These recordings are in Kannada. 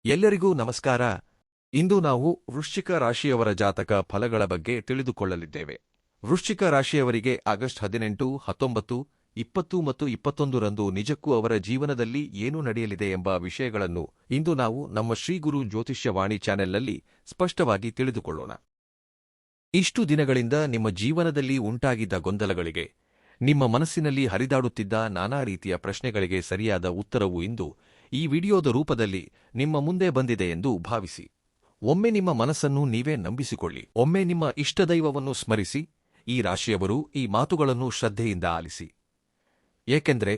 ಎಲ್ಲರಿಗೂ ನಮಸ್ಕಾರ. ಇಂದು ನಾವು ವೃಶ್ಚಿಕ ರಾಶಿಯವರ ಜಾತಕ ಫಲಗಳ ಬಗ್ಗೆ ತಿಳಿದುಕೊಳ್ಳಲಿದ್ದೇವೆ. ವೃಶ್ಚಿಕ ರಾಶಿಯವರಿಗೆ ಆಗಸ್ಟ್ 18, 19, 20 ಮತ್ತು 21 ರಂದು ನಿಜಕ್ಕೂ ಅವರ ಜೀವನದಲ್ಲಿ ಏನು ನಡೆಯಲಿದೆ ಎಂಬ ವಿಷಯಗಳನ್ನು ಇಂದು ನಾವು ನಮ್ಮ ಶ್ರೀಗುರು ಜ್ಯೋತಿಷ್ಯವಾಣಿ ಚಾನೆಲ್ನಲ್ಲಿ ಸ್ಪಷ್ಟವಾಗಿ ತಿಳಿದುಕೊಳ್ಳೋಣ. ಇಷ್ಟು ದಿನಗಳಿಂದ ನಿಮ್ಮ ಜೀವನದಲ್ಲಿ ಉಂಟಾಗಿದ್ದ ಗೊಂದಲಗಳಿಗೆ, ನಿಮ್ಮ ಮನಸ್ಸಿನಲ್ಲಿ ಹರಿದಾಡುತ್ತಿದ್ದ ನಾನಾ ರೀತಿಯ ಪ್ರಶ್ನೆಗಳಿಗೆ ಸರಿಯಾದ ಉತ್ತರವು ಇಂದು ಈ ವಿಡಿಯೋದ ರೂಪದಲ್ಲಿ ನಿಮ್ಮ ಮುಂದೆ ಬಂದಿದೆ ಎಂದು ಭಾವಿಸಿ. ಒಮ್ಮೆ ನಿಮ್ಮ ಮನಸ್ಸನ್ನು ನೀವೇ ನಂಬಿಸಿಕೊಳ್ಳಿ. ಒಮ್ಮೆ ನಿಮ್ಮ ಇಷ್ಟದೈವವನ್ನು ಸ್ಮರಿಸಿ. ಈ ರಾಶಿಯವರು ಈ ಮಾತುಗಳನ್ನು ಶ್ರದ್ಧೆಯಿಂದ ಆಲಿಸಿ. ಏಕೆಂದರೆ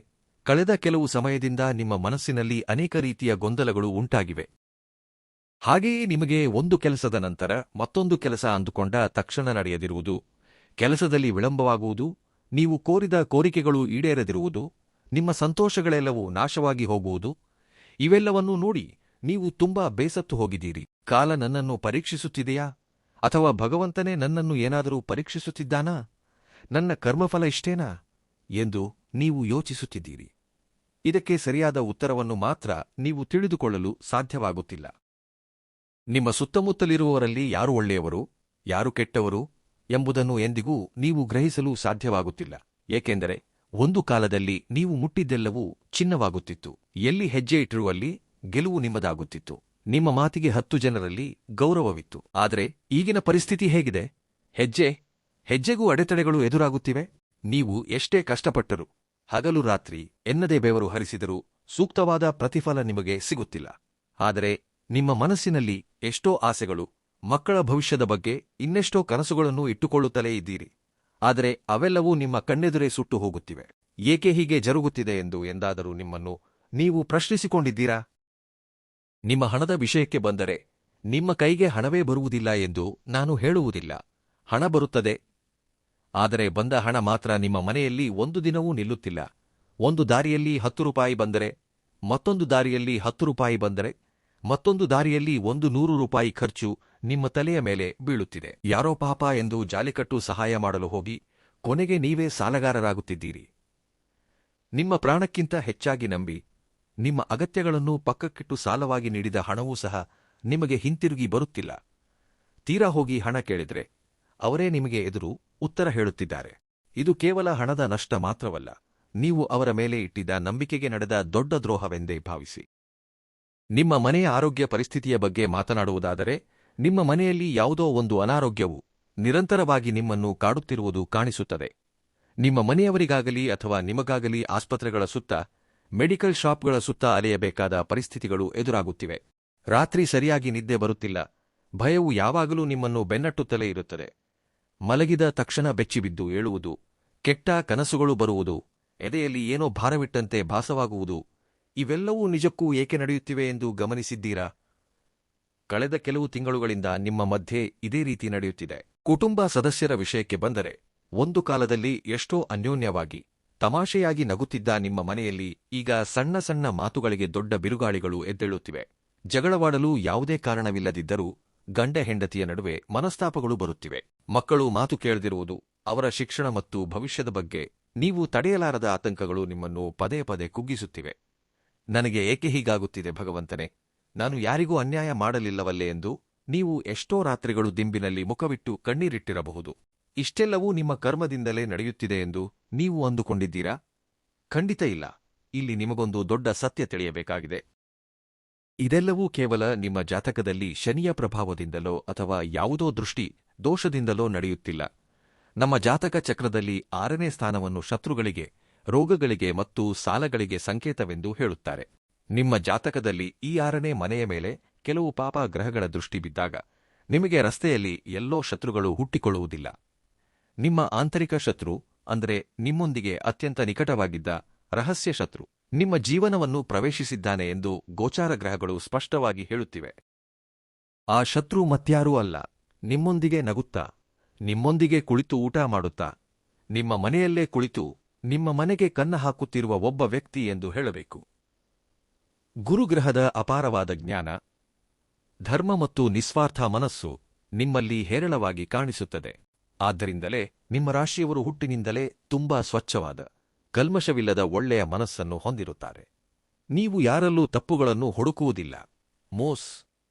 ಕಳೆದ ಕೆಲವು ಸಮಯದಿಂದ ನಿಮ್ಮ ಮನಸ್ಸಿನಲ್ಲಿ ಅನೇಕ ರೀತಿಯ ಗೊಂದಲಗಳು ಉಂಟಾಗಿವೆ. ಹಾಗೆಯೇ ನಿಮಗೆ ಒಂದು ಕೆಲಸದ ನಂತರ ಮತ್ತೊಂದು ಕೆಲಸ ಅಂದುಕೊಂಡ ತಕ್ಷಣ ನಡೆಯದಿರುವುದು, ಕೆಲಸದಲ್ಲಿ ವಿಳಂಬವಾಗುವುದು, ನೀವು ಕೋರಿದ ಕೋರಿಕೆಗಳು ಈಡೇರದಿರುವುದು, ನಿಮ್ಮ ಸಂತೋಷಗಳೆಲ್ಲವೂ ನಾಶವಾಗಿ ಹೋಗುವುದು, ಇವೆಲ್ಲವನ್ನೂ ನೋಡಿ ನೀವು ತುಂಬಾ ಬೇಸತ್ತು ಹೋಗಿದ್ದೀರಿ. ಕಾಲ ನನ್ನನ್ನು ಪರೀಕ್ಷಿಸುತ್ತಿದೆಯಾ? ಅಥವಾ ಭಗವಂತನೇ ನನ್ನನ್ನು ಏನಾದರೂ ಪರೀಕ್ಷಿಸುತ್ತಿದ್ದಾನಾ? ನನ್ನ ಕರ್ಮಫಲ ಇಷ್ಟೇನಾ ಎಂದು ನೀವು ಯೋಚಿಸುತ್ತಿದ್ದೀರಿ. ಇದಕ್ಕೆ ಸರಿಯಾದ ಉತ್ತರವನ್ನು ಮಾತ್ರ ನೀವು ತಿಳಿದುಕೊಳ್ಳಲು ಸಾಧ್ಯವಾಗುತ್ತಿಲ್ಲ. ನಿಮ್ಮ ಸುತ್ತಮುತ್ತಲಿರುವವರಲ್ಲಿ ಯಾರು ಒಳ್ಳೆಯವರು, ಯಾರು ಕೆಟ್ಟವರು ಎಂಬುದನ್ನು ಎಂದಿಗೂ ನೀವು ಗ್ರಹಿಸಲು ಸಾಧ್ಯವಾಗುತ್ತಿಲ್ಲ. ಏಕೆಂದರೆ ಒಂದು ಕಾಲದಲ್ಲಿ ನೀವು ಮುಟ್ಟಿದ್ದೆಲ್ಲವೂ ಚಿನ್ನವಾಗುತ್ತಿತ್ತು. ಎಲ್ಲಿ ಹೆಜ್ಜೆ ಇಟ್ಟಿರುವಲ್ಲಿ ಗೆಲುವು ನಿಮ್ಮದಾಗುತ್ತಿತ್ತು. ನಿಮ್ಮ ಮಾತಿಗೆ 10 ಜನರಲ್ಲಿ ಗೌರವವಿತ್ತು. ಆದರೆ ಈಗಿನ ಪರಿಸ್ಥಿತಿ ಹೇಗಿದೆ? ಹೆಜ್ಜೆಗೂ ಅಡೆತಡೆಗಳು ಎದುರಾಗುತ್ತಿವೆ. ನೀವು ಎಷ್ಟೇ ಕಷ್ಟಪಟ್ಟರೂ, ಹಗಲು ರಾತ್ರಿ ಎನ್ನದೇ ಬೆವರು ಹರಿಸಿದರೂ ಸೂಕ್ತವಾದ ಪ್ರತಿಫಲ ನಿಮಗೆ ಸಿಗುತ್ತಿಲ್ಲ. ಆದರೆ ನಿಮ್ಮ ಮನಸ್ಸಿನಲ್ಲಿ ಎಷ್ಟೋ ಆಸೆಗಳು, ಮಕ್ಕಳ ಭವಿಷ್ಯದ ಬಗ್ಗೆ ಇನ್ನೆಷ್ಟೋ ಕನಸುಗಳನ್ನು ಇಟ್ಟುಕೊಳ್ಳುತ್ತಲೇ ಇದ್ದೀರಿ. ಆದರೆ ಅವೆಲ್ಲವೂ ನಿಮ್ಮ ಕಣ್ಣೆದುರೇ ಸುಟ್ಟು ಹೋಗುತ್ತಿವೆ. ಏಕೆ ಹೀಗೆ ಜರುಗುತ್ತಿದೆ ಎಂದು ಎಂದಾದರೂ ನಿಮ್ಮನ್ನು ನೀವು ಪ್ರಶ್ನಿಸಿಕೊಂಡಿದ್ದೀರಾ? ನಿಮ್ಮ ಹಣದ ವಿಷಯಕ್ಕೆ ಬಂದರೆ, ನಿಮ್ಮ ಕೈಗೆ ಹಣವೇ ಬರುವುದಿಲ್ಲ ಎಂದು ನಾನು ಹೇಳುವುದಿಲ್ಲ. ಹಣ ಬರುತ್ತದೆ. ಆದರೆ ಬಂದ ಹಣ ಮಾತ್ರ ನಿಮ್ಮ ಮನೆಯಲ್ಲಿ ಒಂದು ದಿನವೂ ನಿಲ್ಲುತ್ತಿಲ್ಲ. ಒಂದು ದಾರಿಯಲ್ಲಿ 10 ರೂಪಾಯಿ ಬಂದರೆ, ಮತ್ತೊಂದು ದಾರಿಯಲ್ಲಿ 10 ರೂಪಾಯಿ ಬಂದರೆ, ಮತ್ತೊಂದು ದಾರಿಯಲ್ಲಿ 100 ರೂಪಾಯಿ ಖರ್ಚು ನಿಮ್ಮ ತಲೆಯ ಮೇಲೆ ಬೀಳುತ್ತಿದೆ. ಯಾರೋ ಪಾಪ ಎಂದು ಜಾಲಿಕಟ್ಟು ಸಹಾಯ ಮಾಡಲು ಹೋಗಿ ಕೊನೆಗೆ ನೀವೇ ಸಾಲಗಾರರಾಗುತ್ತಿದ್ದೀರಿ. ನಿಮ್ಮ ಪ್ರಾಣಕ್ಕಿಂತ ಹೆಚ್ಚಾಗಿ ನಂಬಿ ನಿಮ್ಮ ಅಗತ್ಯಗಳನ್ನು ಪಕ್ಕಕ್ಕಿಟ್ಟು ಸಾಲವಾಗಿ ನೀಡಿದ ಹಣವೂ ಸಹ ನಿಮಗೆ ಹಿಂತಿರುಗಿ ಬರುತ್ತಿಲ್ಲ. ತೀರಾ ಹೋಗಿ ಹಣ ಕೇಳಿದ್ರೆ ಅವರೇ ನಿಮಗೆ ಎದುರು ಉತ್ತರ ಹೇಳುತ್ತಿದ್ದಾರೆ. ಇದು ಕೇವಲ ಹಣದ ನಷ್ಟ ಮಾತ್ರವಲ್ಲ, ನೀವು ಅವರ ಮೇಲೆ ಇಟ್ಟಿದ್ದ ನಂಬಿಕೆಗೆ ನಡೆದ ದೊಡ್ಡ ದ್ರೋಹವೆಂದೇ ಭಾವಿಸಿ. ನಿಮ್ಮ ಮನೆಯ ಆರೋಗ್ಯ ಪರಿಸ್ಥಿತಿಯ ಬಗ್ಗೆ ಮಾತನಾಡುವುದಾದರೆ, ನಿಮ್ಮ ಮನೆಯಲ್ಲಿ ಯಾವುದೋ ಒಂದು ಅನಾರೋಗ್ಯವು ನಿರಂತರವಾಗಿ ನಿಮ್ಮನ್ನು ಕಾಡುತ್ತಿರುವುದು ಕಾಣಿಸುತ್ತದೆ. ನಿಮ್ಮ ಮನೆಯವರಿಗಾಗಲಿ ಅಥವಾ ನಿಮಗಾಗಲಿ ಆಸ್ಪತ್ರೆಗಳ ಸುತ್ತ, ಮೆಡಿಕಲ್ ಶಾಪ್ಗಳ ಸುತ್ತ ಅಲೆಯಬೇಕಾದ ಪರಿಸ್ಥಿತಿಗಳು ಎದುರಾಗುತ್ತಿವೆ. ರಾತ್ರಿ ಸರಿಯಾಗಿ ನಿದ್ದೆ ಬರುತ್ತಿಲ್ಲ. ಭಯವು ಯಾವಾಗಲೂ ನಿಮ್ಮನ್ನು ಬೆನ್ನಟ್ಟುತ್ತಲೇ ಇರುತ್ತದೆ. ಮಲಗಿದ ತಕ್ಷಣ ಬೆಚ್ಚಿಬಿದ್ದು ಏಳುವುದು, ಕೆಟ್ಟ ಕನಸುಗಳು ಬರುವುದು, ಎದೆಯಲ್ಲಿ ಏನೋ ಭಾರವಿಟ್ಟಂತೆ ಭಾಸವಾಗುವುದು, ಇವೆಲ್ಲವೂ ನಿಜಕ್ಕೂ ಏಕೆ ನಡೆಯುತ್ತಿವೆ ಎಂದು ಗಮನಿಸಿದ್ದೀರಾ? ಕಳೆದ ಕೆಲವು ತಿಂಗಳುಗಳಿಂದ ನಿಮ್ಮ ಮಧ್ಯೆ ಇದೇ ರೀತಿ ನಡೆಯುತ್ತಿದೆ. ಕುಟುಂಬ ಸದಸ್ಯರ ವಿಷಯಕ್ಕೆ ಬಂದರೆ, ಒಂದು ಕಾಲದಲ್ಲಿ ಎಷ್ಟೋ ಅನ್ಯೋನ್ಯವಾಗಿ, ತಮಾಷೆಯಾಗಿ ನಗುತ್ತಿದ್ದ ನಿಮ್ಮ ಮನೆಯಲ್ಲಿ ಈಗ ಸಣ್ಣ ಸಣ್ಣ ಮಾತುಗಳಿಗೆ ದೊಡ್ಡ ಬಿರುಗಾಳಿಗಳು ಎದ್ದೇಳುತ್ತಿವೆ. ಜಗಳವಾಡಲು ಯಾವುದೇ ಕಾರಣವಿಲ್ಲದಿದ್ದರೂ ಗಂಡ ಹೆಂಡತಿಯ ನಡುವೆ ಮನಸ್ತಾಪಗಳು ಬರುತ್ತಿವೆ. ಮಕ್ಕಳು ಮಾತು ಕೇಳದಿರುವುದು, ಅವರ ಶಿಕ್ಷಣ ಮತ್ತು ಭವಿಷ್ಯದ ಬಗ್ಗೆ ನೀವು ತಡೆಯಲಾರದ ಆತಂಕಗಳು ನಿಮ್ಮನ್ನು ಪದೇ ಪದೇ ಕುಗ್ಗಿಸುತ್ತಿವೆ. ನನಗೆ ಏಕೆ ಹೀಗಾಗುತ್ತಿದೆ ಭಗವಂತನೇ? ನಾನು ಯಾರಿಗೂ ಅನ್ಯಾಯ ಮಾಡಲಿಲ್ಲವಲ್ಲೇ ಎಂದು ನೀವು ಎಷ್ಟೋ ರಾತ್ರಿಗಳು ದಿಂಬಿನಲ್ಲಿ ಮುಖವಿಟ್ಟು ಕಣ್ಣೀರಿಟ್ಟಿರಬಹುದು. ಇಷ್ಟೆಲ್ಲವೂ ನಿಮ್ಮ ಕರ್ಮದಿಂದಲೇ ನಡೆಯುತ್ತಿದೆ ಎಂದು ನೀವು ಅಂದುಕೊಂಡಿದ್ದೀರಾ? ಖಂಡಿತ ಇಲ್ಲ. ಇಲ್ಲಿ ನಿಮಗೊಂದು ದೊಡ್ಡ ಸತ್ಯ ತಿಳಿಯಬೇಕಾಗಿದೆ. ಇದೆಲ್ಲವೂ ಕೇವಲ ನಿಮ್ಮ ಜಾತಕದಲ್ಲಿ ಶನಿಯ ಪ್ರಭಾವದಿಂದಲೋ ಅಥವಾ ಯಾವುದೋ ದೃಷ್ಟಿ ದೋಷದಿಂದಲೋ ನಡೆಯುತ್ತಿಲ್ಲ. ನಮ್ಮ ಜಾತಕ ಚಕ್ರದಲ್ಲಿ 6ನೇ ಸ್ಥಾನವನ್ನು ಶತ್ರುಗಳಿಗೆ, ರೋಗಗಳಿಗೆ ಮತ್ತು ಸಾಲಗಳಿಗೆ ಸಂಕೇತವೆಂದು ಹೇಳುತ್ತಾರೆ. ನಿಮ್ಮ ಜಾತಕದಲ್ಲಿ ಈ 6ನೇ ಮನೆಯ ಮೇಲೆ ಕೆಲವು ಪಾಪ ಗ್ರಹಗಳ ದೃಷ್ಟಿ ಬಿದ್ದಾಗ ನಿಮಗೆ ರಸ್ತೆಯಲ್ಲಿ ಎಲ್ಲೋ ಶತ್ರುಗಳು ಹುಟ್ಟಿಕೊಳ್ಳುವುದಿಲ್ಲ. ನಿಮ್ಮ ಆಂತರಿಕ ಶತ್ರು ಅಂದರೆ ನಿಮ್ಮೊಂದಿಗೆ ಅತ್ಯಂತ ನಿಕಟವಾಗಿದ್ದ ರಹಸ್ಯ ಶತ್ರು ನಿಮ್ಮ ಜೀವನವನ್ನು ಪ್ರವೇಶಿಸಿದ್ದಾನೆ ಎಂದು ಗೋಚಾರ ಗ್ರಹಗಳು ಸ್ಪಷ್ಟವಾಗಿ ಹೇಳುತ್ತಿವೆ. ಆ ಶತ್ರು ಮತ್ಯಾರೂ ಅಲ್ಲ, ನಿಮ್ಮೊಂದಿಗೆ ನಗುತ್ತಾ, ನಿಮ್ಮೊಂದಿಗೆ ಕುಳಿತು ಊಟ ಮಾಡುತ್ತಾ, ನಿಮ್ಮ ಮನೆಯಲ್ಲೇ ಕುಳಿತು ನಿಮ್ಮ ಮನೆಗೆ ಕನ್ನ ಹಾಕುತ್ತಿರುವ ಒಬ್ಬ ವ್ಯಕ್ತಿ ಎಂದು ಹೇಳಬೇಕು. ಗುರುಗ್ರಹದ ಅಪಾರವಾದ ಜ್ಞಾನ, ಧರ್ಮ ಮತ್ತು ನಿಸ್ವಾರ್ಥ ಮನಸ್ಸು ನಿಮ್ಮಲ್ಲಿ ಹೇರಳವಾಗಿ ಕಾಣಿಸುತ್ತದೆ. ಆದ್ದರಿಂದಲೇ ನಿಮ್ಮ ರಾಶಿಯವರು ಹುಟ್ಟಿನಿಂದಲೇ ತುಂಬಾ ಸ್ವಚ್ಛವಾದ, ಕಲ್ಮಶವಿಲ್ಲದ ಒಳ್ಳೆಯ ಮನಸ್ಸನ್ನು ಹೊಂದಿರುತ್ತಾರೆ. ನೀವು ಯಾರಲ್ಲೂ ತಪ್ಪುಗಳನ್ನು ಹುಡುಕುವುದಿಲ್ಲ. ಮೋಸ್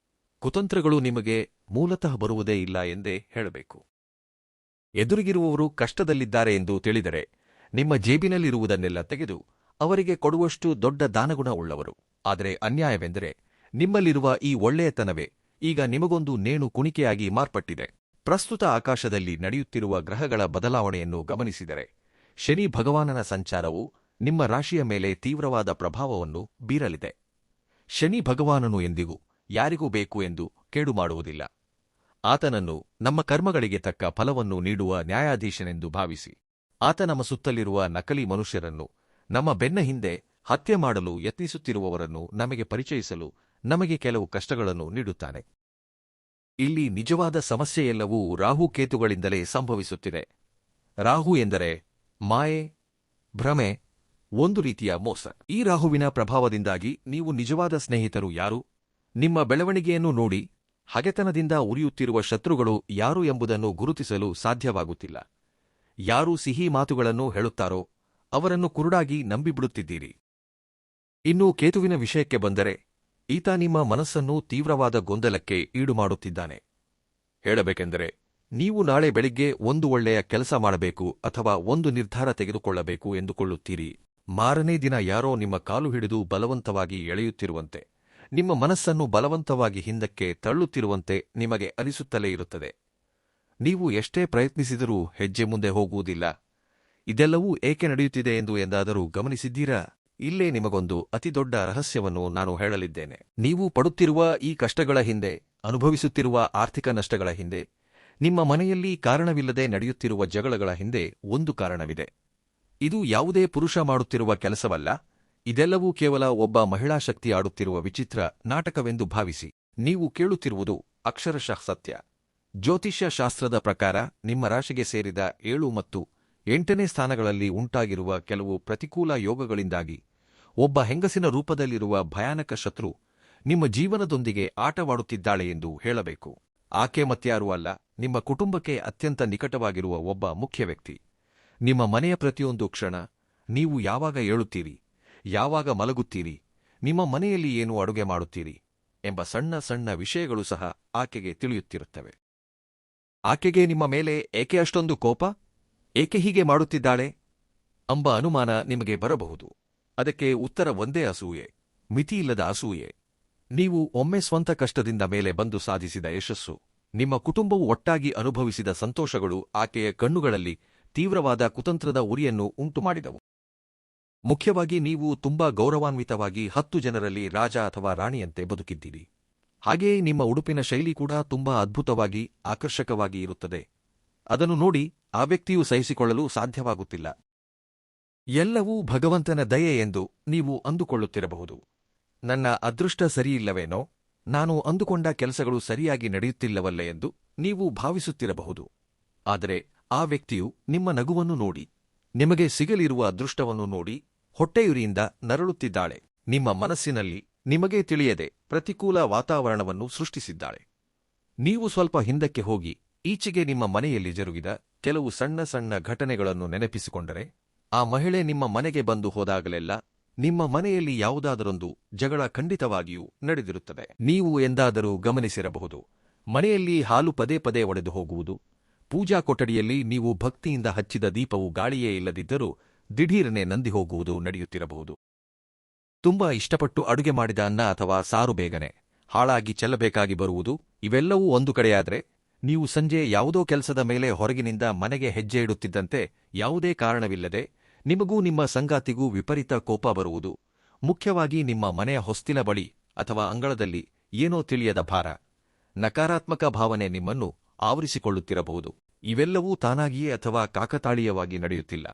ಕುತಂತ್ರಗಳು ನಿಮಗೆ ಮೂಲತಃ ಬರುವುದೇ ಇಲ್ಲ ಎಂದೇ ಹೇಳಬೇಕು. ಎದುರಿಗಿರುವವರು ಕಷ್ಟದಲ್ಲಿದ್ದಾರೆ ಎಂದು ತಿಳಿದರೆ ನಿಮ್ಮ ಜೇಬಿನಲ್ಲಿರುವುದನ್ನೆಲ್ಲ ತೆಗೆದು ಅವರಿಗೆ ಕೊಡುವಷ್ಟು ದೊಡ್ಡ ದಾನಗುಣ ಉಳ್ಳವರು. ಆದರೆ ಅನ್ಯಾಯವೆಂದರೆ ನಿಮ್ಮಲ್ಲಿರುವ ಈ ಒಳ್ಳೆಯತನವೇ ಈಗ ನಿಮಗೊಂದು ನೇಣು ಕುಣಿಕೆಯಾಗಿ ಮಾರ್ಪಟ್ಟಿದೆ. ಪ್ರಸ್ತುತ ಆಕಾಶದಲ್ಲಿ ನಡೆಯುತ್ತಿರುವ ಗ್ರಹಗಳ ಬದಲಾವಣೆಯನ್ನು ಗಮನಿಸಿದರೆ ಶನಿ ಭಗವಾನನ ಸಂಚಾರವು ನಿಮ್ಮ ರಾಶಿಯ ಮೇಲೆ ತೀವ್ರವಾದ ಪ್ರಭಾವವನ್ನು ಬೀರಲಿದೆ. ಶನಿ ಭಗವಾನನು ಎಂದಿಗೂ ಯಾರಿಗೂ ಬೇಕು ಎಂದು ಕೇಡು ಮಾಡುವುದಿಲ್ಲ. ಆತನನ್ನು ನಮ್ಮ ಕರ್ಮಗಳಿಗೆ ತಕ್ಕ ಫಲವನ್ನು ನೀಡುವ ನ್ಯಾಯಾಧೀಶನೆಂದು ಭಾವಿಸಿ ಆತ ನಮ್ಮ ಸುತ್ತಲಿರುವ ನಕಲಿ ಮನುಷ್ಯರನ್ನು, ನಮ್ಮ ಬೆನ್ನ ಹಿಂದೆ ಹತ್ಯೆ ಮಾಡಲು ಯತ್ನಿಸುತ್ತಿರುವವರನ್ನು ನಮಗೆ ಪರಿಚಯಿಸಲು ನಮಗೆ ಕೆಲವು ಕಷ್ಟಗಳನ್ನು ನೀಡುತ್ತಾನೆ. ಇಲ್ಲಿ ನಿಜವಾದ ಸಮಸ್ಯೆಯೆಲ್ಲವೂ ರಾಹುಕೇತುಗಳಿಂದಲೇ ಸಂಭವಿಸುತ್ತಿದೆ. ರಾಹು ಎಂದರೆ ಮಾಯೆ, ಭ್ರಮೆ, ಒಂದು ರೀತಿಯ ಮೋಸ. ಈ ರಾಹುವಿನ ಪ್ರಭಾವದಿಂದಾಗಿ ನೀವು ನಿಜವಾದ ಸ್ನೇಹಿತರು ಯಾರು, ನಿಮ್ಮ ಬೆಳವಣಿಗೆಯನ್ನು ನೋಡಿ ಹಗೆತನದಿಂದ ಉರಿಯುತ್ತಿರುವ ಶತ್ರುಗಳು ಯಾರು ಎಂಬುದನ್ನು ಗುರುತಿಸಲು ಸಾಧ್ಯವಾಗುತ್ತಿಲ್ಲ. ಯಾರು ಸಿಹಿ ಮಾತುಗಳನ್ನು ಹೇಳುತ್ತಾರೋ ಅವರನ್ನು ಕುರುಡಾಗಿ ನಂಬಿಬಿಡುತ್ತಿದ್ದೀರಿ. ಇನ್ನು ಕೇತುವಿನ ವಿಷಯಕ್ಕೆ ಬಂದರೆ ಈತ ನಿಮ್ಮ ಮನಸ್ಸನ್ನು ತೀವ್ರವಾದ ಗೊಂದಲಕ್ಕೆ ಈಡುಮಾಡುತ್ತಿದ್ದಾನೆ. ಹೇಳಬೇಕೆಂದರೆ ನೀವು ನಾಳೆ ಬೆಳಿಗ್ಗೆ ಒಂದು ಒಳ್ಳೆಯ ಕೆಲಸ ಮಾಡಬೇಕು ಅಥವಾ ಒಂದು ನಿರ್ಧಾರ ತೆಗೆದುಕೊಳ್ಳಬೇಕು ಎಂದುಕೊಳ್ಳುತ್ತೀರಿ. ಮಾರನೇ ದಿನ ಯಾರೋ ನಿಮ್ಮ ಕಾಲು ಹಿಡಿದು ಬಲವಂತವಾಗಿ ಎಳೆಯುತ್ತಿರುವಂತೆ, ನಿಮ್ಮ ಮನಸ್ಸನ್ನು ಬಲವಂತವಾಗಿ ಹಿಂದಕ್ಕೆ ತಳ್ಳುತ್ತಿರುವಂತೆ ನಿಮಗೆ ಅನಿಸುತ್ತಲೇ ಇರುತ್ತದೆ. ನೀವು ಎಷ್ಟೇ ಪ್ರಯತ್ನಿಸಿದರೂ ಹೆಜ್ಜೆ ಮುಂದೆ ಹೋಗುವುದಿಲ್ಲ. ಇದೆಲ್ಲವೂ ಏಕೆ ನಡೆಯುತ್ತಿದೆ ಎಂದು ಎಂದಾದರೂ ಗಮನಿಸಿದ್ದೀರಾ? ಇಲ್ಲೇ ನಿಮಗೊಂದು ಅತಿದೊಡ್ಡ ರಹಸ್ಯವನ್ನು ನಾನು ಹೇಳಲಿದ್ದೇನೆ. ನೀವು ಪಡುತ್ತಿರುವ ಈ ಕಷ್ಟಗಳ ಹಿಂದೆ, ಅನುಭವಿಸುತ್ತಿರುವ ಆರ್ಥಿಕ ನಷ್ಟಗಳ ಹಿಂದೆ, ನಿಮ್ಮ ಮನೆಯಲ್ಲಿ ಕಾರಣವಿಲ್ಲದೆ ನಡೆಯುತ್ತಿರುವ ಜಗಳಗಳ ಹಿಂದೆ ಒಂದು ಕಾರಣವಿದೆ. ಇದು ಯಾವುದೇ ಪುರುಷ ಮಾಡುತ್ತಿರುವ ಕೆಲಸವಲ್ಲ. ಇದೆಲ್ಲವೂ ಕೇವಲ ಒಬ್ಬ ಮಹಿಳಾ ಶಕ್ತಿ ಆಡುತ್ತಿರುವ ವಿಚಿತ್ರ ನಾಟಕವೆಂದು ಭಾವಿಸಿ. ನೀವು ಕೇಳುತ್ತಿರುವುದು ಅಕ್ಷರಶಃ ಸತ್ಯ. ಜ್ಯೋತಿಷ್ಯ ಶಾಸ್ತ್ರದ ಪ್ರಕಾರ ನಿಮ್ಮ ರಾಶಿಗೆ ಸೇರಿದ 7 ಮತ್ತು 8ನೇ ಸ್ಥಾನಗಳಲ್ಲಿ ಉಂಟಾಗಿರುವ ಕೆಲವು ಪ್ರತಿಕೂಲ ಯೋಗಗಳಿಂದಾಗಿ ಒಬ್ಬ ಹೆಂಗಸಿನ ರೂಪದಲ್ಲಿರುವ ಭಯಾನಕ ಶತ್ರು ನಿಮ್ಮ ಜೀವನದೊಂದಿಗೆ ಆಟವಾಡುತ್ತಿದ್ದಾಳೆ ಎಂದು ಹೇಳಬೇಕು. ಆಕೆ ಮತ್ಯಾರೂ ಅಲ್ಲ, ನಿಮ್ಮ ಕುಟುಂಬಕ್ಕೆ ಅತ್ಯಂತ ನಿಕಟವಾಗಿರುವ ಒಬ್ಬ ಮುಖ್ಯ ವ್ಯಕ್ತಿ. ನಿಮ್ಮ ಮನೆಯ ಪ್ರತಿಯೊಂದು ಕ್ಷಣ, ನೀವು ಯಾವಾಗ ಏಳುತ್ತೀರಿ, ಯಾವಾಗ ಮಲಗುತ್ತೀರಿ, ನಿಮ್ಮ ಮನೆಯಲ್ಲಿ ಏನು ಅಡುಗೆ ಮಾಡುತ್ತೀರಿ ಎಂಬ ಸಣ್ಣ ಸಣ್ಣ ವಿಷಯಗಳು ಸಹ ಆಕೆಗೆ ತಿಳಿಯುತ್ತಿರುತ್ತವೆ. ಆಕೆಗೆ ನಿಮ್ಮ ಮೇಲೆ ಏಕೆ ಅಷ್ಟೊಂದು ಕೋಪ, ಏಕೆ ಹೀಗೆ ಮಾಡುತ್ತಿದ್ದಾಳೆ ಎಂಬ ಅನುಮಾನ ನಿಮಗೆ ಬರಬಹುದು. ಅದಕ್ಕೆ ಉತ್ತರ ಒಂದೇ: ಅಸೂಯೆ, ಮಿತಿಯಿಲ್ಲದ ಅಸೂಯೆ. ನೀವು ಒಮ್ಮೆ ಸ್ವಂತ ಕಷ್ಟದಿಂದ ಮೇಲೆ ಬಂದು ಸಾಧಿಸಿದ ಯಶಸ್ಸು, ನಿಮ್ಮ ಕುಟುಂಬವು ಒಟ್ಟಾಗಿ ಅನುಭವಿಸಿದ ಸಂತೋಷಗಳು ಆಕೆಯ ಕಣ್ಣುಗಳಲ್ಲಿ ತೀವ್ರವಾದ ಕುತಂತ್ರದ ಉರಿಯನ್ನು ಉಂಟುಮಾಡಿದವು. ಮುಖ್ಯವಾಗಿ ನೀವು ತುಂಬಾ ಗೌರವಾನ್ವಿತವಾಗಿ 10 ಜನರಲ್ಲಿ ರಾಜ ಅಥವಾ ರಾಣಿಯಂತೆ ಬದುಕಿದ್ದೀರಿ. ಹಾಗೆಯೇ ನಿಮ್ಮ ಉಡುಪಿನ ಶೈಲಿ ಕೂಡ ತುಂಬಾ ಅದ್ಭುತವಾಗಿ, ಆಕರ್ಷಕವಾಗಿ ಇರುತ್ತದೆ. ಅದನ್ನು ನೋಡಿ ಆ ವ್ಯಕ್ತಿಯು ಸಹಿಸಿಕೊಳ್ಳಲು ಸಾಧ್ಯವಾಗುತ್ತಿಲ್ಲ. ಎಲ್ಲವೂ ಭಗವಂತನ ದಯೆ ಎಂದು ನೀವು ಅಂದುಕೊಳ್ಳುತ್ತಿರಬಹುದು. ನನ್ನ ಅದೃಷ್ಟ ಸರಿಯಿಲ್ಲವೇನೋ, ನಾನು ಅಂದುಕೊಂಡ ಕೆಲಸಗಳು ಸರಿಯಾಗಿ ನಡೆಯುತ್ತಿಲ್ಲವಲ್ಲೇ ಎಂದು ನೀವು ಭಾವಿಸುತ್ತಿರಬಹುದು. ಆದರೆ ಆ ವ್ಯಕ್ತಿಯು ನಿಮ್ಮ ನಗುವನ್ನು ನೋಡಿ, ನಿಮಗೆ ಸಿಗಲಿರುವ ಅದೃಷ್ಟವನ್ನು ನೋಡಿ ಹೊಟ್ಟೆಯುರಿಯಿಂದ ನರಳುತ್ತಿದ್ದಾಳೆ. ನಿಮ್ಮ ಮನಸ್ಸಿನಲ್ಲಿ ನಿಮಗೇ ತಿಳಿಯದೆ ಪ್ರತಿಕೂಲ ವಾತಾವರಣವನ್ನು ಸೃಷ್ಟಿಸಿದ್ದಾಳೆ. ನೀವು ಸ್ವಲ್ಪ ಹಿಂದಕ್ಕೆ ಹೋಗಿ ಈಚೆಗೆ ನಿಮ್ಮ ಮನೆಯಲ್ಲಿ ಜರುಗಿದ ಕೆಲವು ಸಣ್ಣ ಸಣ್ಣ ಘಟನೆಗಳನ್ನು ನೆನಪಿಸಿಕೊಂಡರೆ, ಆ ಮಹಿಳೆ ನಿಮ್ಮ ಮನೆಗೆ ಬಂದು ಹೋದಾಗಲೆಲ್ಲ ನಿಮ್ಮ ಮನೆಯಲ್ಲಿ ಯಾವುದಾದರೊಂದು ಜಗಳ ಖಂಡಿತವಾಗಿಯೂ ನಡೆದಿರುತ್ತದೆ. ನೀವು ಎಂದಾದರೂ ಗಮನಿಸಿರಬಹುದು, ಮನೆಯಲ್ಲಿ ಹಾಲು ಪದೇ ಪದೇ ಒಡೆದು ಹೋಗುವುದು, ಪೂಜಾ ಕೊಠಡಿಯಲ್ಲಿ ನೀವು ಭಕ್ತಿಯಿಂದ ಹಚ್ಚಿದ ದೀಪವು ಗಾಳಿಯೇ ಇಲ್ಲದಿದ್ದರೂ ದಿಢೀರನೆ ನಂದಿ ಹೋಗುವುದು ನಡೆಯುತ್ತಿರಬಹುದು. ತುಂಬಾ ಇಷ್ಟಪಟ್ಟು ಅಡುಗೆ ಮಾಡಿದ ಅನ್ನ ಅಥವಾ ಸಾರು ಬೇಗನೆ ಹಾಳಾಗಿ ಚೆಲ್ಲಬೇಕಾಗಿ ಬರುವುದು. ಇವೆಲ್ಲವೂ ಒಂದು ಕಡೆಯಾದರೆ, ನೀವು ಸಂಜೆ ಯಾವುದೋ ಕೆಲಸದ ಮೇಲೆ ಹೊರಗಿನಿಂದ ಮನೆಗೆ ಹೆಜ್ಜೆ ಇಡುತ್ತಿದ್ದಂತೆ ಯಾವುದೇ ಕಾರಣವಿಲ್ಲದೆ ನಿಮಗೂ ನಿಮ್ಮ ಸಂಗಾತಿಗೂ ವಿಪರೀತ ಕೋಪ ಬರುವುದು. ಮುಖ್ಯವಾಗಿ ನಿಮ್ಮ ಮನೆಯ ಹೊಸ್ತಿಲ ಬಳಿ ಅಥವಾ ಅಂಗಳದಲ್ಲಿ ಏನೋ ತಿಳಿಯದ ಭಾರ, ನಕಾರಾತ್ಮಕ ಭಾವನೆ ನಿಮ್ಮನ್ನು ಆವರಿಸಿಕೊಳ್ಳುತ್ತಿರಬಹುದು. ಇವೆಲ್ಲವೂ ತಾನಾಗಿಯೇ ಅಥವಾ ಕಾಕತಾಳೀಯವಾಗಿ ನಡೆಯುತ್ತಿಲ್ಲ.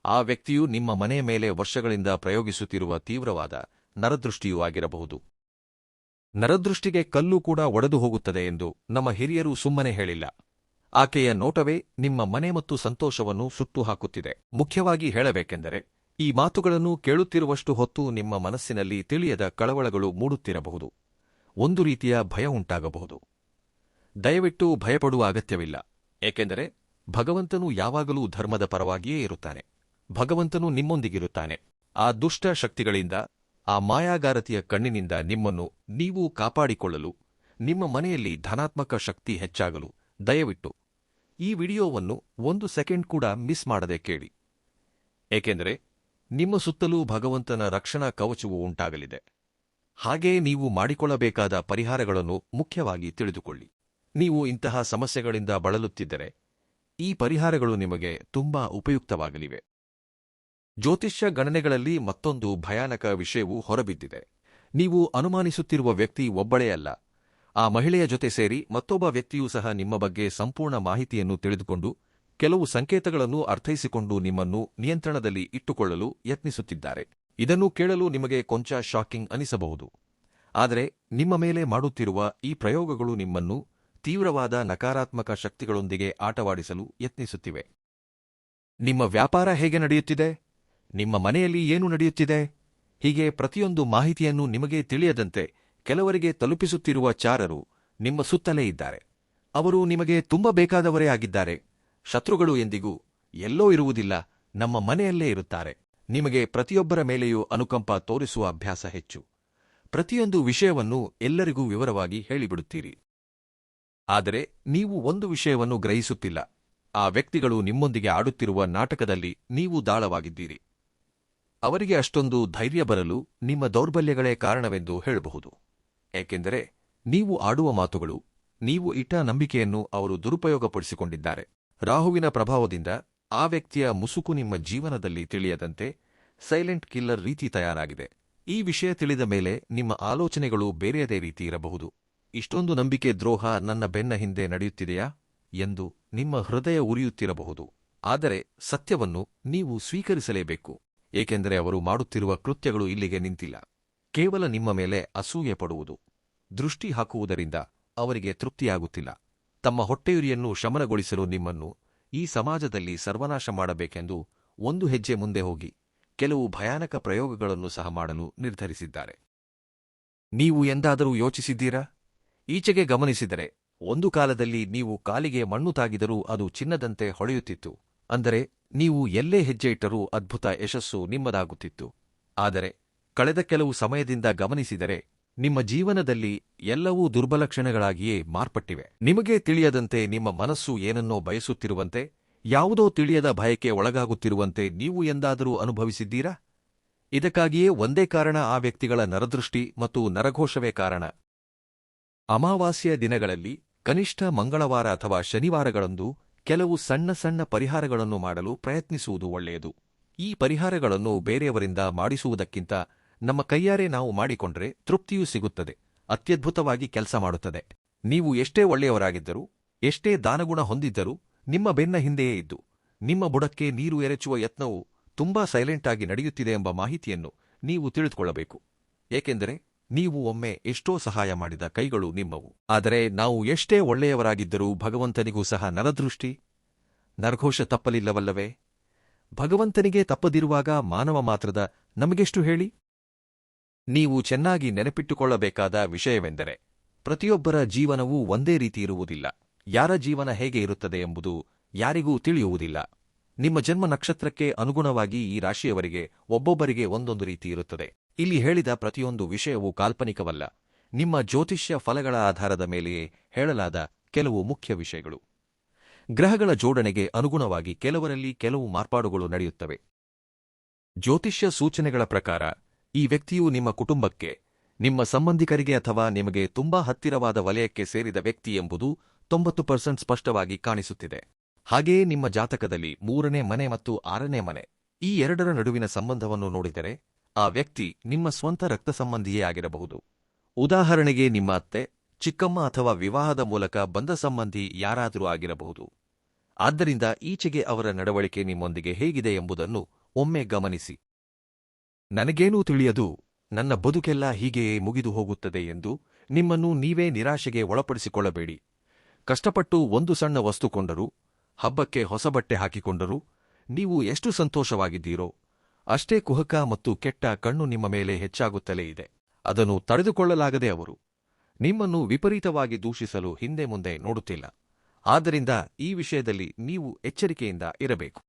ಆ ವ್ಯಕ್ತಿಯು ನಿಮ್ಮ ಮನೆಯ ಮೇಲೆ ವರ್ಷಗಳಿಂದ ಪ್ರಯೋಗಿಸುತ್ತಿರುವ ತೀವ್ರವಾದ ನರದೃಷ್ಟಿಯೂ ಆಗಿರಬಹುದು. ನರದೃಷ್ಟಿಗೆ ಕಲ್ಲು ಕೂಡ ಒಡೆದು ಹೋಗುತ್ತದೆ ಎಂದು ನಮ್ಮ ಹಿರಿಯರು ಸುಮ್ಮನೆ ಹೇಳಿಲ್ಲ. ಆಕೆಯ ನೋಟವೇ ನಿಮ್ಮ ಮನೆ ಮತ್ತು ಸಂತೋಷವನ್ನು ಸುಟ್ಟು ಹಾಕುತ್ತಿದೆ. ಮುಖ್ಯವಾಗಿ ಹೇಳಬೇಕೆಂದರೆ, ಈ ಮಾತುಗಳನ್ನು ಕೇಳುತ್ತಿರುವಷ್ಟು ಹೊತ್ತು ನಿಮ್ಮ ಮನಸ್ಸಿನಲ್ಲಿ ತಿಳಿಯದ ಕಳವಳಗಳು ಮೂಡುತ್ತಿರಬಹುದು. ಒಂದು ರೀತಿಯ ಭಯ ಉಂಟಾಗಬಹುದು. ದಯವಿಟ್ಟು ಭಯಪಡುವ ಅಗತ್ಯವಿಲ್ಲ. ಏಕೆಂದರೆ ಭಗವಂತನು ಯಾವಾಗಲೂ ಧರ್ಮದ ಪರವಾಗಿಯೇ ಇರುತ್ತಾನೆ. ಭಗವಂತನು ನಿಮ್ಮೊಂದಿಗಿರುತ್ತಾನೆ. ಆ ದುಷ್ಟ ಶಕ್ತಿಗಳಿಂದ, ಆ ಮಾಯಾಗಾರತಿಯ ಕಣ್ಣಿನಿಂದ ನಿಮ್ಮನ್ನು ನೀವು ಕಾಪಾಡಿಕೊಳ್ಳಲು, ನಿಮ್ಮ ಮನೆಯಲ್ಲಿ ಧನಾತ್ಮಕ ಶಕ್ತಿ ಹೆಚ್ಚಾಗಲು ದಯವಿಟ್ಟು ಈ ವಿಡಿಯೋವನ್ನು 1 ಸೆಕೆಂಡ್ ಕೂಡ ಮಿಸ್ ಮಾಡದೆ ಕೇಳಿ. ಏಕೆಂದರೆ ನಿಮ್ಮ ಸುತ್ತಲೂ ಭಗವಂತನ ರಕ್ಷಣಾ ಕವಚವು ಉಂಟಾಗಲಿದೆ. ಹಾಗೆಯೇ ನೀವು ಮಾಡಿಕೊಳ್ಳಬೇಕಾದ ಪರಿಹಾರಗಳನ್ನು ಮುಖ್ಯವಾಗಿ ತಿಳಿದುಕೊಳ್ಳಿ. ನೀವು ಇಂತಹ ಸಮಸ್ಯೆಗಳಿಂದ ಬಳಲುತ್ತಿದ್ದರೆ ಈ ಪರಿಹಾರಗಳು ನಿಮಗೆ ತುಂಬಾ ಉಪಯುಕ್ತವಾಗಲಿವೆ. ಜ್ಯೋತಿಷ್ಯ ಗಣನೆಗಳಲ್ಲಿ ಮತ್ತೊಂದು ಭಯಾನಕ ವಿಷಯವು ಹೊರಬಿದ್ದಿದೆ. ನೀವು ಅನುಮಾನಿಸುತ್ತಿರುವ ವ್ಯಕ್ತಿ ಒಬ್ಬಳೇ ಅಲ್ಲ, ಆ ಮಹಿಳೆಯ ಜೊತೆ ಸೇರಿ ಮತ್ತೊಬ್ಬ ವ್ಯಕ್ತಿಯೂ ಸಹ ನಿಮ್ಮ ಬಗ್ಗೆ ಸಂಪೂರ್ಣ ಮಾಹಿತಿಯನ್ನು ತಿಳಿದುಕೊಂಡು ಕೆಲವು ಸಂಕೇತಗಳನ್ನು ಅರ್ಥೈಸಿಕೊಂಡು ನಿಮ್ಮನ್ನು ನಿಯಂತ್ರಣದಲ್ಲಿ ಇಟ್ಟುಕೊಳ್ಳಲು ಯತ್ನಿಸುತ್ತಿದ್ದಾರೆ. ಇದನ್ನು ಕೇಳಲು ನಿಮಗೆ ಕೊಂಚ ಶಾಕಿಂಗ್ ಅನಿಸಬಹುದು. ಆದರೆ ನಿಮ್ಮ ಮೇಲೆ ಮಾಡುತ್ತಿರುವ ಈ ಪ್ರಯೋಗಗಳು ನಿಮ್ಮನ್ನು ತೀವ್ರವಾದ ನಕಾರಾತ್ಮಕ ಶಕ್ತಿಗಳೊಂದಿಗೆ ಆಟವಾಡಿಸಲು ಯತ್ನಿಸುತ್ತಿವೆ. ನಿಮ್ಮ ವ್ಯಾಪಾರ ಹೇಗೆ ನಡೆಯುತ್ತಿದೆ? ನಿಮ್ಮ ಮನೆಯಲ್ಲಿ ಏನು ನಡೆಯುತ್ತಿದೆ? ಹೀಗೆ ಪ್ರತಿಯೊಂದು ಮಾಹಿತಿಯನ್ನು ನಿಮಗೆ ತಿಳಿಯದಂತೆ ಕೆಲವರಿಗೆ ತಲುಪಿಸುತ್ತಿರುವ ಚಾರರು ನಿಮ್ಮ ಸುತ್ತಲೇ ಇದ್ದಾರೆ. ಅವರು ನಿಮಗೆ ತುಂಬ ಬೇಕಾದವರೇ ಆಗಿದ್ದಾರೆ. ಶತ್ರುಗಳು ಎಂದಿಗೂ ಎಲ್ಲೋ ಇರುವುದಿಲ್ಲ, ನಮ್ಮ ಮನೆಯಲ್ಲೇ ಇರುತ್ತಾರೆ. ನಿಮಗೆ ಪ್ರತಿಯೊಬ್ಬರ ಮೇಲೆಯೂ ಅನುಕಂಪ ತೋರಿಸುವ ಅಭ್ಯಾಸ ಹೆಚ್ಚು. ಪ್ರತಿಯೊಂದು ವಿಷಯವನ್ನು ಎಲ್ಲರಿಗೂ ವಿವರವಾಗಿ ಹೇಳಿಬಿಡುತ್ತೀರಿ. ಆದರೆ ನೀವು ಒಂದು ವಿಷಯವನ್ನು ಗ್ರಹಿಸುತ್ತಿಲ್ಲ. ಆ ವ್ಯಕ್ತಿಗಳು ನಿಮ್ಮೊಂದಿಗೆ ಆಡುತ್ತಿರುವ ನಾಟಕದಲ್ಲಿ ನೀವು ದಾಳವಾಗಿದ್ದೀರಿ. ಅವರಿಗೆ ಅಷ್ಟೊಂದು ಧೈರ್ಯ ಬರಲು ನಿಮ್ಮ ದೌರ್ಬಲ್ಯಗಳೇ ಕಾರಣವೆಂದು ಹೇಳಬಹುದು. ಏಕೆಂದರೆ ನೀವು ಆಡುವ ಮಾತುಗಳು, ನೀವು ಇಟ್ಟ ನಂಬಿಕೆಯನ್ನು ಅವರು ದುರುಪಯೋಗಪಡಿಸಿಕೊಂಡಿದ್ದಾರೆ. ರಾಹುವಿನ ಪ್ರಭಾವದಿಂದ ಆ ವ್ಯಕ್ತಿಯ ಮುಸುಕು ನಿಮ್ಮ ಜೀವನದಲ್ಲಿ ತಿಳಿಯದಂತೆ ಸೈಲೆಂಟ್ ಕಿಲ್ಲರ್ ರೀತಿ ತಯಾರಾಗಿದೆ. ಈ ವಿಷಯ ತಿಳಿದ ಮೇಲೆ ನಿಮ್ಮ ಆಲೋಚನೆಗಳು ಬೇರೆಯದೇ ರೀತಿ ಇರಬಹುದು. ಇಷ್ಟೊಂದು ನಂಬಿಕೆ ದ್ರೋಹ ನನ್ನ ಬೆನ್ನ ಹಿಂದೆ ನಡೆಯುತ್ತಿದೆಯಾ ಎಂದು ನಿಮ್ಮ ಹೃದಯ ಉರಿಯುತ್ತಿರಬಹುದು. ಆದರೆ ಸತ್ಯವನ್ನು ನೀವು ಸ್ವೀಕರಿಸಲೇಬೇಕು. ಏಕೆಂದರೆ ಅವರು ಮಾಡುತ್ತಿರುವ ಕೃತ್ಯಗಳು ಇಲ್ಲಿಗೆ ನಿಂತಿಲ್ಲ. ಕೇವಲ ನಿಮ್ಮ ಮೇಲೆ ಅಸೂಯೆ ಪಡುವುದು, ದೃಷ್ಟಿ ಹಾಕುವುದರಿಂದ ಅವರಿಗೆ ತೃಪ್ತಿಯಾಗುತ್ತಿಲ್ಲ. ತಮ್ಮ ಹೊಟ್ಟೆಯುರಿಯನ್ನು ಶಮನಗೊಳಿಸಲು ನಿಮ್ಮನ್ನು ಈ ಸಮಾಜದಲ್ಲಿ ಸರ್ವನಾಶ ಮಾಡಬೇಕೆಂದು ಒಂದು ಹೆಜ್ಜೆ ಮುಂದೆ ಹೋಗಿ ಕೆಲವು ಭಯಾನಕ ಪ್ರಯೋಗಗಳನ್ನು ಸಹ ಮಾಡಲು ನಿರ್ಧರಿಸಿದ್ದಾರೆ. ನೀವು ಎಂದಾದರೂ ಯೋಚಿಸಿದ್ದೀರಾ? ಈಚೆಗೆ ಗಮನಿಸಿದರೆ ಒಂದು ಕಾಲದಲ್ಲಿ ನೀವು ಕಾಲಿಗೆ ಮಣ್ಣು ತಾಗಿದರೂ ಅದು ಚಿನ್ನದಂತೆ ಹೊಳೆಯುತ್ತಿತ್ತು. ಅಂದರೆ ನೀವು ಎಲ್ಲೇ ಹೆಜ್ಜೆ ಇಟ್ಟರೂ ಅದ್ಭುತ ಯಶಸ್ಸು ನಿಮ್ಮದಾಗುತ್ತಿತ್ತು. ಆದರೆ ಕಳೆದ ಕೆಲವು ಸಮಯದಿಂದ ಗಮನಿಸಿದರೆ ನಿಮ್ಮ ಜೀವನದಲ್ಲಿ ಎಲ್ಲವೂ ದುರ್ಬಲಕ್ಷಣಗಳಾಗಿಯೇ ಮಾರ್ಪಟ್ಟಿವೆ. ನಿಮಗೆ ತಿಳಿಯದಂತೆ ನಿಮ್ಮ ಮನಸ್ಸು ಏನನ್ನೋ ಬಯಸುತ್ತಿರುವಂತೆ, ಯಾವುದೋ ತಿಳಿಯದ ಭಯಕ್ಕೆ ಒಳಗಾಗುತ್ತಿರುವಂತೆ ನೀವು ಎಂದಾದರೂ ಅನುಭವಿಸಿದ್ದೀರಾ? ಇದಕ್ಕಾಗಿಯೇ ಒಂದೇ ಕಾರಣ, ಆ ವ್ಯಕ್ತಿಗಳ ನರದೃಷ್ಟಿ ಮತ್ತು ನರಘೋಷವೇ ಕಾರಣ. ಅಮಾವಾಸ್ಯೆಯ ದಿನಗಳಲ್ಲಿ, ಕನಿಷ್ಠ ಮಂಗಳವಾರ ಅಥವಾ ಶನಿವಾರಗಳಂದು ಕೆಲವು ಸಣ್ಣ ಸಣ್ಣ ಪರಿಹಾರಗಳನ್ನು ಮಾಡಲು ಪ್ರಯತ್ನಿಸುವುದು ಒಳ್ಳೆಯದು. ಈ ಪರಿಹಾರಗಳನ್ನು ಬೇರೆಯವರಿಂದ ಮಾಡಿಸುವುದಕ್ಕಿಂತ ನಮ್ಮ ಕೈಯಾರೆ ನಾವು ಮಾಡಿಕೊಂಡ್ರೆ ತೃಪ್ತಿಯೂ ಸಿಗುತ್ತದೆ, ಅತ್ಯದ್ಭುತವಾಗಿ ಕೆಲಸ ಮಾಡುತ್ತದೆ. ನೀವು ಎಷ್ಟೇ ಒಳ್ಳೆಯವರಾಗಿದ್ದರೂ, ಎಷ್ಟೇ ದಾನಗುಣ ಹೊಂದಿದ್ದರೂ ನಿಮ್ಮ ಬೆನ್ನ ಹಿಂದೆಯೇ ಇದ್ದು ನಿಮ್ಮ ಬುಡಕ್ಕೆ ನೀರು ಎರಚುವ ಯತ್ನವು ತುಂಬಾ ಸೈಲೆಂಟಾಗಿ ನಡೆಯುತ್ತಿದೆ ಎಂಬ ಮಾಹಿತಿಯನ್ನು ನೀವು ತಿಳಿದುಕೊಳ್ಳಬೇಕು. ಏಕೆಂದರೆ ನೀವು ಒಮ್ಮೆ ಎಷ್ಟೋ ಸಹಾಯ ಮಾಡಿದ ಕೈಗಳು ನಿಮ್ಮವು. ಆದರೆ ನಾವು ಎಷ್ಟೇ ಒಳ್ಳೆಯವರಾಗಿದ್ದರೂ ಭಗವಂತನಿಗೂ ಸಹ ನರದೃಷ್ಟಿ, ನರಘೋಷ ತಪ್ಪಲಿಲ್ಲವಲ್ಲವೇ? ಭಗವಂತನಿಗೆ ತಪ್ಪದಿರುವಾಗ ಮಾನವ ಮಾತ್ರದ ನಮಗೆಷ್ಟು ಹೇಳಿ? ನೀವು ಚೆನ್ನಾಗಿ ನೆನಪಿಟ್ಟುಕೊಳ್ಳಬೇಕಾದ ವಿಷಯವೆಂದರೆ, ಪ್ರತಿಯೊಬ್ಬರ ಜೀವನವೂ ಒಂದೇ ರೀತಿ ಇರುವುದಿಲ್ಲ. ಯಾರ ಜೀವನ ಹೇಗೆ ಇರುತ್ತದೆ ಎಂಬುದು ಯಾರಿಗೂ ತಿಳಿಯುವುದಿಲ್ಲ. ನಿಮ್ಮ ಜನ್ಮ ನಕ್ಷತ್ರಕ್ಕೆ ಅನುಗುಣವಾಗಿ ಈ ರಾಶಿಯವರಿಗೆ ಒಬ್ಬೊಬ್ಬರಿಗೆ ಒಂದೊಂದು ರೀತಿ ಇರುತ್ತದೆ. ಇಲ್ಲಿ ಹೇಳಿದ ಪ್ರತಿಯೊಂದು ವಿಷಯವೂ ಕಾಲ್ಪನಿಕವಲ್ಲ, ನಿಮ್ಮ ಜ್ಯೋತಿಷ್ಯ ಫಲಗಳ ಆಧಾರದ ಮೇಲೆಯೇ ಹೇಳಲಾದ ಕೆಲವು ಮುಖ್ಯ ವಿಷಯಗಳು. ಗ್ರಹಗಳ ಜೋಡಣೆಗೆ ಅನುಗುಣವಾಗಿ ಕೆಲವರಲ್ಲಿ ಕೆಲವು ಮಾರ್ಪಾಡುಗಳು ನಡೆಯುತ್ತವೆ. ಜ್ಯೋತಿಷ್ಯ ಸೂಚನೆಗಳ ಪ್ರಕಾರ ಈ ವ್ಯಕ್ತಿಯು ನಿಮ್ಮ ಕುಟುಂಬಕ್ಕೆ, ನಿಮ್ಮ ಸಂಬಂಧಿಕರಿಗೆ ಅಥವಾ ನಿಮಗೆ ತುಂಬಾ ಹತ್ತಿರವಾದ ವಲಯಕ್ಕೆ ಸೇರಿದ ವ್ಯಕ್ತಿ ಎಂಬುದು 90% ಸ್ಪಷ್ಟವಾಗಿ ಕಾಣಿಸುತ್ತಿದೆ. ಹಾಗೆಯೇ ನಿಮ್ಮ ಜಾತಕದಲ್ಲಿ 3ನೇ ಮನೆ ಮತ್ತು 6ನೇ ಮನೆ, ಈ ಎರಡರ ನಡುವಿನ ಸಂಬಂಧವನ್ನು ನೋಡಿದರೆ ಆ ವ್ಯಕ್ತಿ ನಿಮ್ಮ ಸ್ವಂತ ರಕ್ತ ಸಂಬಂಧಿಯೇ ಆಗಿರಬಹುದು. ಉದಾಹರಣೆಗೆ ನಿಮ್ಮ ಅತ್ತೆ, ಚಿಕ್ಕಮ್ಮ ಅಥವಾ ವಿವಾಹದ ಮೂಲಕ ಬಂದ ಸಂಬಂಧಿ ಯಾರಾದರೂ ಆಗಿರಬಹುದು. ಆದ್ದರಿಂದ ಈಚೆಗೆ ಅವರ ನಡವಳಿಕೆ ನಿಮ್ಮೊಂದಿಗೆ ಹೇಗಿದೆ ಎಂಬುದನ್ನು ಒಮ್ಮೆ ಗಮನಿಸಿ. ನನಗೇನೂ ತಿಳಿಯದು, ನನ್ನ ಬದುಕೆಲ್ಲ ಹೀಗೆಯೇ ಮುಗಿದು ಹೋಗುತ್ತದೆ ಎಂದು ನಿಮ್ಮನ್ನು ನೀವೇ ನಿರಾಶೆಗೆ ಒಳಪಡಿಸಿಕೊಳ್ಳಬೇಡಿ. ಕಷ್ಟಪಟ್ಟು ಒಂದು ಸಣ್ಣ ವಸ್ತು ಕೊಂಡರೂ, ಹಬ್ಬಕ್ಕೆ ಹೊಸ ಬಟ್ಟೆ ಹಾಕಿಕೊಂಡರೂ ನೀವು ಎಷ್ಟು ಸಂತೋಷವಾಗಿದ್ದೀರೋ ಅಷ್ಟೇ ಕುಹಕ ಮತ್ತು ಕೆಟ್ಟ ಕಣ್ಣು ನಿಮ್ಮ ಮೇಲೆ ಹೆಚ್ಚಾಗುತ್ತಲೇ ಇದೆ. ಅದನ್ನು ತಡೆದುಕೊಳ್ಳಲಾಗದೆ ಅವರು ನಿಮ್ಮನ್ನು ವಿಪರೀತವಾಗಿ ದೂಷಿಸಲು ಹಿಂದೆ ಮುಂದೆ ನೋಡುತ್ತಿಲ್ಲ. ಆದ್ದರಿಂದ ಈ ವಿಷಯದಲ್ಲಿ ನೀವು ಎಚ್ಚರಿಕೆಯಿಂದ ಇರಬೇಕು.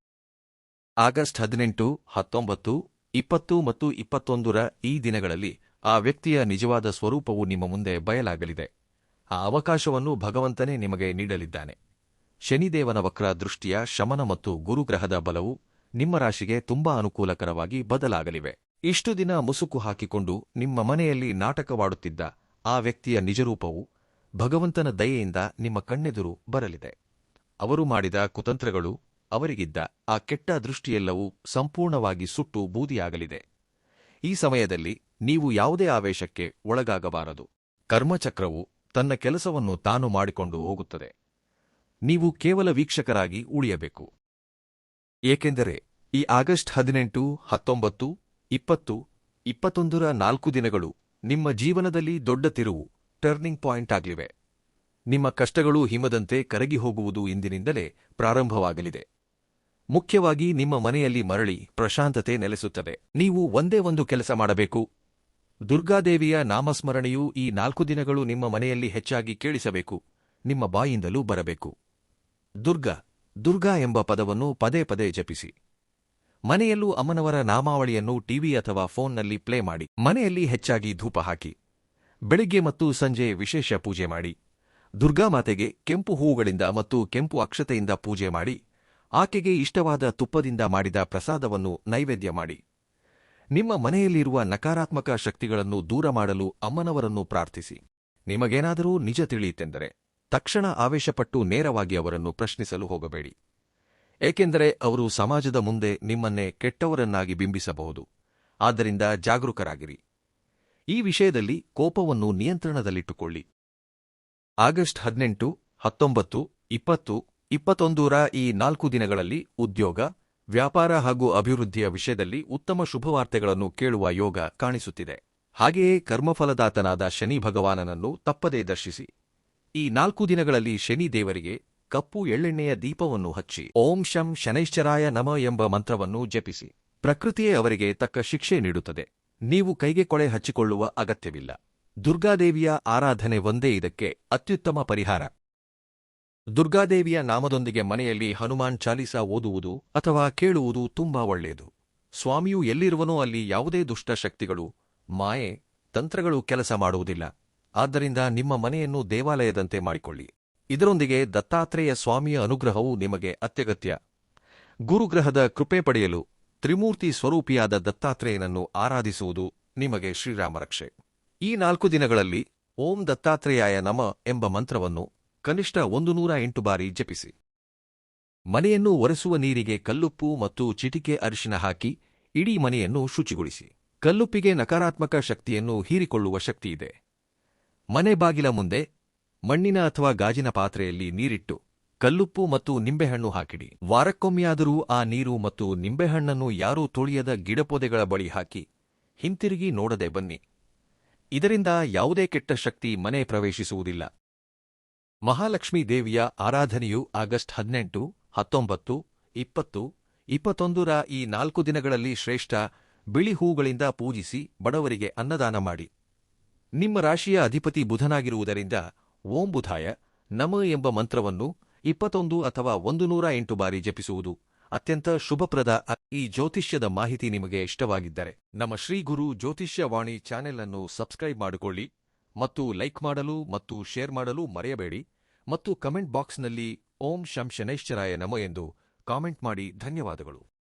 ಆಗಸ್ಟ್ 18, 19, 20 ಮತ್ತು 21ರ ಈ ದಿನಗಳಲ್ಲಿ ಆ ವ್ಯಕ್ತಿಯ ನಿಜವಾದ ಸ್ವರೂಪವು ನಿಮ್ಮ ಮುಂದೆ ಬಯಲಾಗಲಿದೆ. ಆ ಅವಕಾಶವನ್ನು ಭಗವಂತನೇ ನಿಮಗೆ ನೀಡಲಿದ್ದಾನೆ. ಶನಿದೇವನ ವಕ್ರ ದೃಷ್ಟಿಯ ಶಮನ ಮತ್ತು ಗುರುಗ್ರಹದ ಬಲವು ನಿಮ್ಮ ರಾಶಿಗೆ ತುಂಬಾ ಅನುಕೂಲಕರವಾಗಿ ಬದಲಾಗಲಿವೆ. ಇಷ್ಟು ದಿನ ಮುಸುಕು ಹಾಕಿಕೊಂಡು ನಿಮ್ಮ ಮನೆಯಲ್ಲಿ ನಾಟಕವಾಡುತ್ತಿದ್ದ ಆ ವ್ಯಕ್ತಿಯ ನಿಜರೂಪವು ಭಗವಂತನ ದಯೆಯಿಂದ ನಿಮ್ಮ ಕಣ್ಣೆದುರು ಬರಲಿದೆ. ಅವರು ಮಾಡಿದ ಕುತಂತ್ರಗಳು, ಅವರಿಗಿದ್ದ ಆ ಕೆಟ್ಟ ದೃಷ್ಟಿಯೆಲ್ಲವೂ ಸಂಪೂರ್ಣವಾಗಿ ಸುಟ್ಟು ಬೂದಿಯಾಗಲಿದೆ. ಈ ಸಮಯದಲ್ಲಿ ನೀವು ಯಾವುದೇ ಆವೇಶಕ್ಕೆ ಒಳಗಾಗಬಾರದು. ಕರ್ಮಚಕ್ರವು ತನ್ನ ಕೆಲಸವನ್ನು ತಾನು ಮಾಡಿಕೊಂಡು ಹೋಗುತ್ತದೆ. ನೀವು ಕೇವಲ ವೀಕ್ಷಕರಾಗಿ ಉಳಿಯಬೇಕು. ಏಕೆಂದರೆ ಈ ಆಗಸ್ಟ್ 18, 19, 20, 21ರ 4 ದಿನಗಳು ನಿಮ್ಮ ಜೀವನದಲ್ಲಿ ದೊಡ್ಡ ತಿರುವು, ಟರ್ನಿಂಗ್ ಪಾಯಿಂಟ್ ಆಗಲಿವೆ. ನಿಮ್ಮ ಕಷ್ಟಗಳು ಹಿಮದಂತೆ ಕರಗಿ ಹೋಗುವುದು ಇಂದಿನಿಂದಲೇ ಪ್ರಾರಂಭವಾಗಲಿದೆ. ಮುಖ್ಯವಾಗಿ ನಿಮ್ಮ ಮನೆಯಲ್ಲಿ ಮರಳಿ ಪ್ರಶಾಂತತೆ ನೆಲೆಸುತ್ತದೆ. ನೀವು ಒಂದೇ ಒಂದು ಕೆಲಸ ಮಾಡಬೇಕು. ದುರ್ಗಾದೇವಿಯ ನಾಮಸ್ಮರಣೆಯು ಈ 4 ದಿನಗಳು ನಿಮ್ಮ ಮನೆಯಲ್ಲಿ ಹೆಚ್ಚಾಗಿ ಕೇಳಿಸಬೇಕು. ನಿಮ್ಮ ಬಾಯಿಂದಲೂ ಬರಬೇಕು. ದುರ್ಗಾ ಎಂಬ ಪದವನ್ನು ಪದೇ ಪದೇ ಜಪಿಸಿ. ಮನೆಯಲ್ಲೂ ಅಮ್ಮನವರ ನಾಮಾವಳಿಯನ್ನು ಟಿವಿ ಅಥವಾ ಫೋನ್ನಲ್ಲಿ ಪ್ಲೇ ಮಾಡಿ. ಮನೆಯಲ್ಲಿ ಹೆಚ್ಚಾಗಿ ಧೂಪ ಹಾಕಿ. ಬೆಳಿಗ್ಗೆ ಮತ್ತು ಸಂಜೆ ವಿಶೇಷ ಪೂಜೆ ಮಾಡಿ. ದುರ್ಗಾಮಾತೆಗೆ ಕೆಂಪು ಹೂವುಗಳಿಂದ ಮತ್ತು ಕೆಂಪು ಅಕ್ಷತೆಯಿಂದ ಪೂಜೆ ಮಾಡಿ. ಆಕೆಗೆ ಇಷ್ಟವಾದ ತುಪ್ಪದಿಂದ ಮಾಡಿದ ಪ್ರಸಾದವನ್ನು ನೈವೇದ್ಯ ಮಾಡಿ. ನಿಮ್ಮ ಮನೆಯಲ್ಲಿರುವ ನಕಾರಾತ್ಮಕ ಶಕ್ತಿಗಳನ್ನು ದೂರ ಮಾಡಲು ಅಮ್ಮನವರನ್ನು ಪ್ರಾರ್ಥಿಸಿ. ನಿಮಗೇನಾದರೂ ನಿಜ ತಿಳಿಯಿತೆಂದರೆ ತಕ್ಷಣ ಆವೇಶಪಟ್ಟು ನೇರವಾಗಿ ಅವರನ್ನು ಪ್ರಶ್ನಿಸಲು ಹೋಗಬೇಡಿ. ಏಕೆಂದರೆ ಅವರು ಸಮಾಜದ ಮುಂದೆ ನಿಮ್ಮನ್ನೇ ಕೆಟ್ಟವರನ್ನಾಗಿ ಬಿಂಬಿಸಬಹುದು. ಆದ್ದರಿಂದ ಜಾಗರೂಕರಾಗಿರಿ. ಈ ವಿಷಯದಲ್ಲಿ ಕೋಪವನ್ನು ನಿಯಂತ್ರಣದಲ್ಲಿಟ್ಟುಕೊಳ್ಳಿ. ಆಗಸ್ಟ್ 18, 19, 20, 21ರ ಈ 4 ದಿನಗಳಲ್ಲಿ ಉದ್ಯೋಗ, ವ್ಯಾಪಾರ ಹಾಗೂ ಅಭಿವೃದ್ಧಿಯ ವಿಷಯದಲ್ಲಿ ಉತ್ತಮ ಶುಭವಾರ್ತೆಗಳನ್ನು ಕೇಳುವ ಯೋಗ ಕಾಣಿಸುತ್ತಿದೆ. ಹಾಗೆಯೇ ಕರ್ಮಫಲದಾತನಾದ ಶನಿ ಭಗವಾನನನ್ನು ತಪ್ಪದೇ ದರ್ಶಿಸಿ. ಈ 4 ದಿನಗಳಲ್ಲಿ ಶನಿ ದೇವರಿಗೆ ಕಪ್ಪು ಎಳ್ಳೆಣ್ಣೆಯ ದೀಪವನ್ನು ಹಚ್ಚಿ ಓಂ ಶಂ ಶನೈಶ್ಚರಾಯ ನಮಃ ಎಂಬ ಮಂತ್ರವನ್ನು ಜಪಿಸಿ. ಪ್ರಕೃತಿಯೇ ಅವರಿಗೆ ತಕ್ಕ ಶಿಕ್ಷೆ ನೀಡುತ್ತದೆ. ನೀವು ಕೈಗೆ ಕೊಳೆ ಹಚ್ಚಿಕೊಳ್ಳುವ ಅಗತ್ಯವಿಲ್ಲ. ದುರ್ಗಾದೇವಿಯ ಆರಾಧನೆ ಒಂದೇ ಇದಕ್ಕೆ ಅತ್ಯುತ್ತಮ ಪರಿಹಾರ. ದುರ್ಗಾದೇವಿಯ ನಾಮದೊಂದಿಗೆ ಮನೆಯಲ್ಲಿ ಹನುಮಾನ್ ಚಾಲೀಸಾ ಓದುವುದು ಅಥವಾ ಕೇಳುವುದು ತುಂಬಾ ಒಳ್ಳೆಯದು. ಸ್ವಾಮಿಯು ಎಲ್ಲಿರುವನೋ ಅಲ್ಲಿ ಯಾವುದೇ ದುಷ್ಟ ಶಕ್ತಿಗಳು, ಮಾಯೆ, ತಂತ್ರಗಳು ಕೆಲಸ ಮಾಡುವುದಿಲ್ಲ. ಆದ್ದರಿಂದ ನಿಮ್ಮ ಮನೆಯನ್ನು ದೇವಾಲಯದಂತೆ ಮಾಡಿಕೊಳ್ಳಿ. ಇದರೊಂದಿಗೆ ದತ್ತಾತ್ರೇಯ ಸ್ವಾಮಿಯ ಅನುಗ್ರಹವು ನಿಮಗೆ ಅತ್ಯಗತ್ಯ. ಗುರುಗ್ರಹದ ಕೃಪೆ ಪಡೆಯಲು ತ್ರಿಮೂರ್ತಿ ಸ್ವರೂಪಿಯಾದ ದತ್ತಾತ್ರೇಯನನ್ನು ಆರಾಧಿಸುವುದು ನಿಮಗೆ ಶ್ರೀರಾಮರಕ್ಷೆ. ಈ 4 ದಿನಗಳಲ್ಲಿ ಓಂ ದತ್ತಾತ್ರೇಯಾಯ ನಮಃ ಎಂಬ ಮಂತ್ರವನ್ನು ಕನಿಷ್ಠ 108 ಬಾರಿ ಜಪಿಸಿ. ಮನೆಯನ್ನು ಒರೆಸುವ ನೀರಿಗೆ ಕಲ್ಲುಪ್ಪು ಮತ್ತು ಚಿಟಿಕೆ ಅರಿಶಿನ ಹಾಕಿ ಇಡೀ ಮನೆಯನ್ನು ಶುಚಿಗೊಳಿಸಿ. ಕಲ್ಲುಪ್ಪಿಗೆ ನಕಾರಾತ್ಮಕ ಶಕ್ತಿಯನ್ನು ಹೀರಿಕೊಳ್ಳುವ ಶಕ್ತಿಯಿದೆ. ಮನೆ ಬಾಗಿಲ ಮುಂದೆ ಮಣ್ಣಿನ ಅಥವಾ ಗಾಜಿನ ಪಾತ್ರೆಯಲ್ಲಿ ನೀರಿಟ್ಟು ಕಲ್ಲುಪ್ಪು ಮತ್ತು ನಿಂಬೆಹಣ್ಣು ಹಾಕಿಡಿ. ವಾರಕ್ಕೊಮ್ಮೆಯಾದರೂ ಆ ನೀರು ಮತ್ತು ನಿಂಬೆಹಣ್ಣನ್ನು ಯಾರೂ ತೊಳೆಯದ ಗಿಡಪೊದೆಗಳ ಬಳಿ ಹಾಕಿ ಹಿಂತಿರುಗಿ ನೋಡದೆ ಬನ್ನಿ. ಇದರಿಂದ ಯಾವುದೇ ಕೆಟ್ಟ ಶಕ್ತಿ ಮನೆ ಪ್ರವೇಶಿಸುವುದಿಲ್ಲ. ಮಹಾಲಕ್ಷ್ಮೀ ದೇವಿಯ ಆರಾಧನೆಯು ಆಗಸ್ಟ್ 18, 19, 20, 21ರ ಈ 4 ದಿನಗಳಲ್ಲಿ ಶ್ರೇಷ್ಠ. ಬಿಳಿ ಹೂಗಳಿಂದ ಪೂಜಿಸಿ ಬಡವರಿಗೆ ಅನ್ನದಾನ ಮಾಡಿ. ನಿಮ್ಮ ರಾಶಿಯ ಅಧಿಪತಿ ಬುಧನಾಗಿರುವುದರಿಂದ ಓಂ ಬುಧಾಯ ನಮಃ ಎಂಬ ಮಂತ್ರವನ್ನು 21 ಅಥವಾ 108 ಬಾರಿ ಜಪಿಸುವುದು ಅತ್ಯಂತ ಶುಭಪ್ರದ. ಈ ಜ್ಯೋತಿಷ್ಯದ ಮಾಹಿತಿ ನಿಮಗೆ ಇಷ್ಟವಾಗಿದ್ದರೆ ನಮ್ಮ ಶ್ರೀ ಗುರು ಜ್ಯೋತಿಷ್ಯವಾಣಿ ಚಾನೆಲ್ ಅನ್ನು ಸಬ್ಸ್ಕ್ರೈಬ್ ಮಾಡಿಕೊಳ್ಳಿ ಮತ್ತು ಲೈಕ್ ಮಾಡಲು ಮತ್ತು ಶೇರ್ ಮಾಡಲು ಮರೆಯಬೇಡಿ. ಮತ್ತು ಕಮೆಂಟ್ ಬಾಕ್ಸ್ನಲ್ಲಿ ಓಂ ಶಂ ಶನೈಶ್ಚರಾಯ ನಮಃ ಎಂದು ಕಾಮೆಂಟ್ ಮಾಡಿ. ಧನ್ಯವಾದಗಳು.